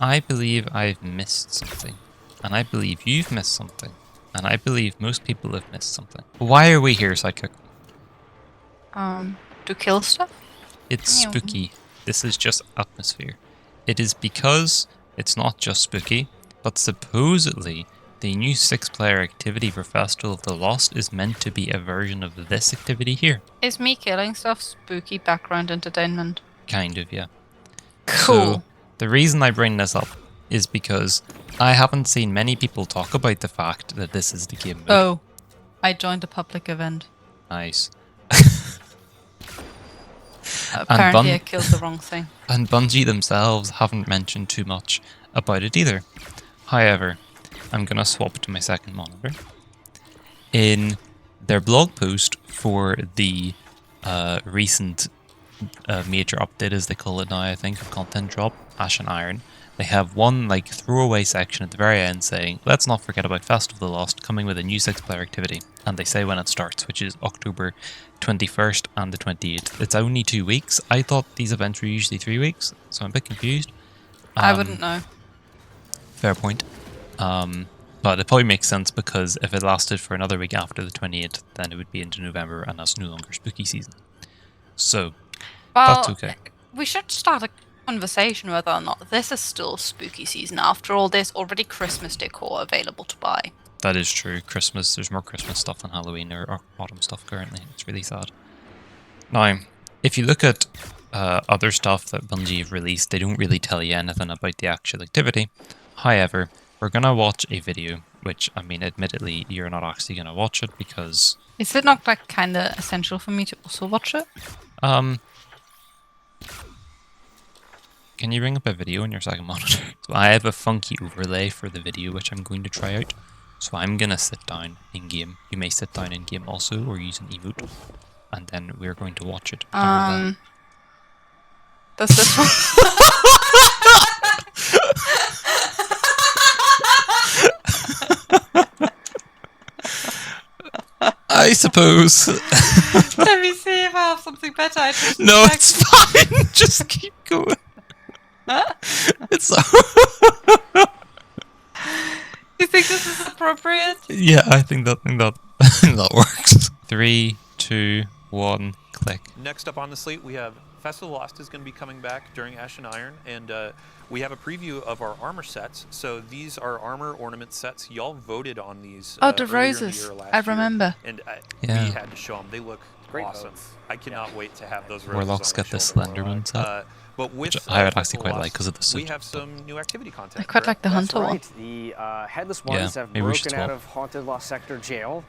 I believe I've missed something. And I believe you've missed something. And I believe most people have missed something. Why are we here, Sidekick? To kill stuff? It's Meow. spooky. This is just atmosphere. It is because it's not just spooky, but supposedly the new 6-player activity for Festival of the Lost is meant to be a version of this activity here. Is me killing stuff spooky background entertainment? Kind of, yeah. Cool. So, the reason I bring this up is because I haven't seen many people talk about the fact that this is the game mode. Oh, I joined a public event. Nice. Apparently I killed the wrong thing. And Bungie themselves haven't mentioned too much about it either. However, I'm going to swap to my second monitor. In their blog post for the recent major update, as they call it now, I think, of content drop, Ash and Iron, they have one like throwaway section at the very end saying, let's not forget about Festival of the Lost coming with a new 6-player activity. And they say when it starts, which is October 21st and the 28th. It's only 2 weeks. I thought these events were usually 3 weeks, so I'm a bit confused. I wouldn't know. Fair point. But it probably makes sense because if it lasted for another week after the 28th, then it would be into November and that's no longer spooky season. So, that's okay. We should start a conversation whether or not this is still spooky season. After all, there's already Christmas decor available to buy. That is true. Christmas, there's more Christmas stuff than Halloween or autumn stuff currently. It's really sad. Now, if you look at other stuff that Bungie have released, they don't really tell you anything about the actual activity. However, we're going to watch a video, which, I mean, admittedly, you're not actually going to watch it because... Is it not, like, kind of essential for me to also watch it? Can you bring up a video on your second monitor? So I have a funky overlay for the video, which I'm going to try out. So I'm going to sit down in-game. You may sit down in-game also, or use an emote. And then we're going to watch it. Does this one... I suppose. Let me see if I have something better. No, it's fine. Just keep going. It's... You think this is appropriate? Yeah, I think that works. 3, 2, 1, click. Next up on the slate, we have Festival of the Lost is going to be coming back during Ash and Iron, and we have a preview of our armor sets. So these are armor ornament sets. Y'all voted on these. Oh, the roses. I remember. And we had to show them. They look great awesome. votes. I cannot wait to have those roses. Warlocks on get the shoulder. Slenderman set. But with which I would actually Festival quite of like because of the suit. we have some new activity content. I quite like the That's hunter right. one. The headless ones have maybe we should broken out swap. of Haunted Lost Sector jail.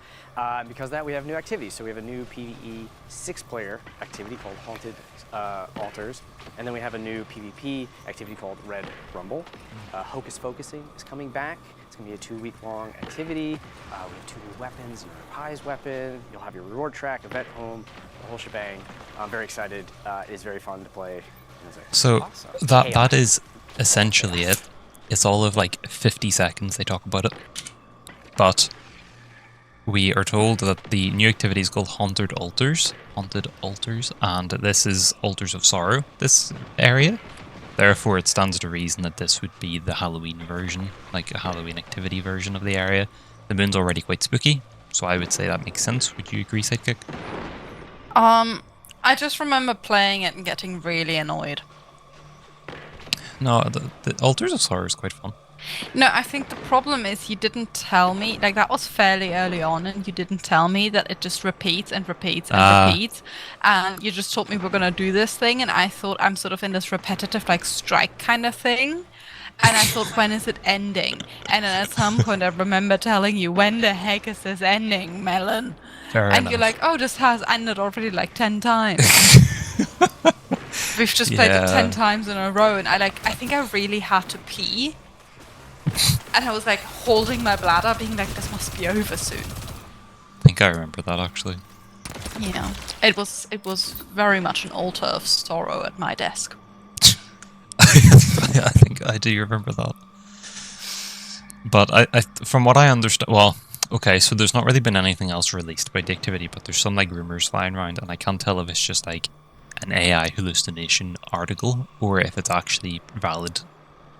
Because of that, we have new activities. So we have a new PvE 6-player activity called Haunted Altars. And then we have a new PvP activity called Red Rumble. Hocus Focusing is coming back. It's going to be a 2-week-long activity. We have 2 new weapons. You have your Pies weapon. You'll have your reward track, event home, the whole shebang. I'm very excited. It is very fun to play. So Awesome. that is essentially it. It's all of like 50 seconds they talk about it. But we are told that the new activity is called Haunted Altars, and this is Altars of Sorrow, this area. Therefore, it stands to reason that this would be the Halloween version, like a Halloween activity version of the area. The moon's already quite spooky, so I would say that makes sense. Would you agree, Sidekick? I just remember playing it and getting really annoyed. No, the Altars of Sorrow is quite fun. No, I think the problem is you didn't tell me, like that was fairly early on, and you didn't tell me that it just repeats and repeats and repeats. And you just told me we're going to do this thing, and I thought I'm sort of in this repetitive, like, strike kind of thing. And I thought, when is it ending? And then at some point I remember telling you, when the heck is this ending, Melon? Fair and enough. you're like, oh, this has ended already like 10 times. We've just played it 10 times in a row, and I think I really had to pee. And I was like holding my bladder, being like, this must be over soon. I think I remember that actually. Yeah. It was very much an altar of sorrow at my desk. I think I do remember that. But I from what I understand, well, okay, so there's not really been anything else released about the activity, but there's some like rumors flying around, and I can't tell if it's just like an AI hallucination article or if it's actually valid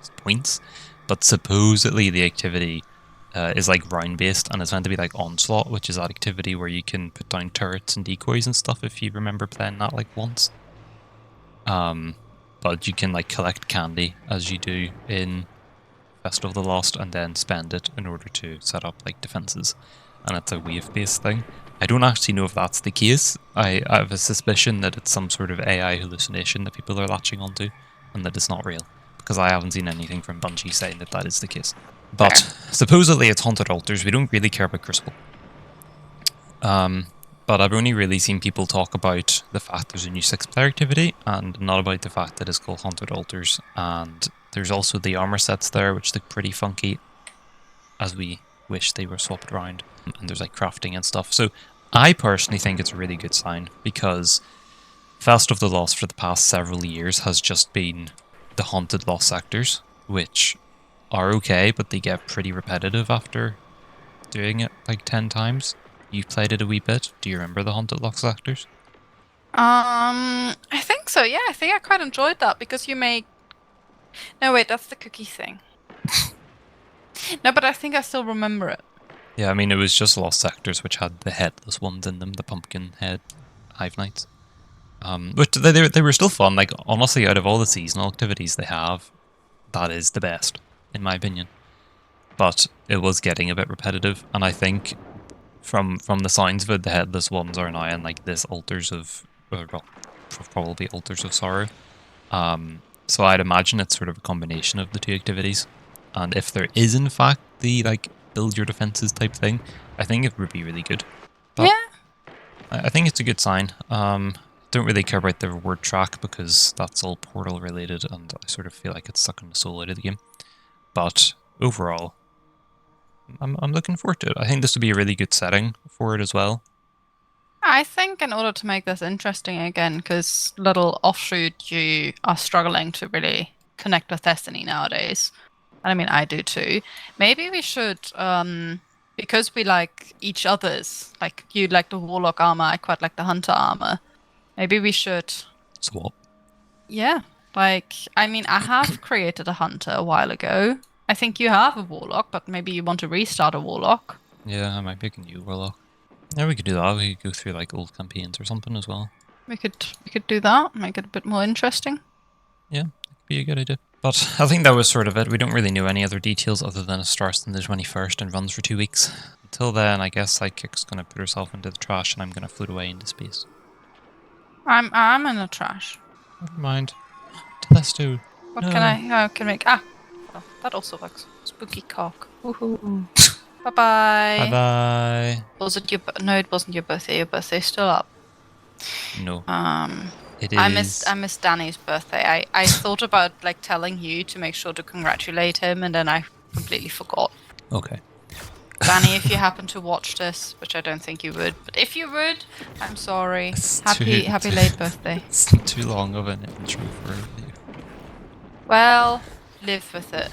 points. But supposedly the activity is like round based, and it's meant to be like onslaught, which is that activity where you can put down turrets and decoys and stuff. If you remember playing that like once. But you can like collect candy as you do in Festival of the Lost, and then spend it in order to set up like defenses, and it's a wave-based thing. I don't actually know if that's the case. I have a suspicion that it's some sort of AI hallucination that people are latching onto, and that it's not real, because I haven't seen anything from Bungie saying that that is the case. But supposedly it's haunted altars. We don't really care about crucible. But I've only really seen people talk about the fact there's a new 6-player activity, and not about the fact that it's called haunted altars. And there's also the armor sets there, which look pretty funky, as we wish they were swapped around. And there's like crafting and stuff. So I personally think it's a really good sign, because Fest of the Lost for the past several years has just been the haunted lost sectors, which are okay, but they get pretty repetitive after doing it like 10 times. You've played it a wee bit. Do you remember the haunted lost sectors? I think so. Yeah, I think I quite enjoyed that because you make. No, wait, that's the cookie thing. No, but I think I still remember it. Yeah, I mean, it was just lost sectors which had the headless ones in them, the pumpkin head hive knights. Which they were still fun. Like, honestly, out of all the seasonal activities they have, that is the best, in my opinion. But it was getting a bit repetitive, and I think from the signs of it, the headless ones are now in like this altars of, well, probably altars of sorrow. So I'd imagine it's sort of a combination of the two activities. And if there is in fact the like build your defenses type thing, I think it would be really good. But Yeah. I think it's a good sign. Don't really care about the reward track because that's all portal related, and I sort of feel like it's sucking the soul out of the game. But overall, I'm looking forward to it. I think this would be a really good setting for it as well. I think in order to make this interesting again, because little offshoot, you are struggling to really connect with Destiny nowadays. And I mean, I do too. Maybe we should, because we like each other's, like you like the Warlock armor, I quite like the Hunter armor. Maybe we should. Swap. Yeah, like, I mean, I have created a Hunter a while ago. I think you have a Warlock, but maybe you want to restart a Warlock. Yeah, I might pick a new warlock. Yeah, we could do that. We could go through like old campaigns or something as well. We could do that, make it a bit more interesting. Yeah, that could be a good idea. But I think that was sort of it. We don't really know any other details other than it starts on the 21st and runs for 2 weeks. Until then, I guess Sidekick's gonna put herself into the trash and I'm gonna float away into space. I'm in the trash. Never mind. Telesto. What No. can I make? Oh, that also works. Spooky cock. Woohoo. Bye bye. Bye bye. Was it your? No, it wasn't your birthday. Your birthday's still up. No. It is. I missed Danny's birthday. I thought about like telling you to make sure to congratulate him, and then I completely forgot. Okay. Danny, if you happen to watch this, which I don't think you would, but if you would, I'm sorry. It's Happy late birthday. It's too long of an intro for you. Well, live with it.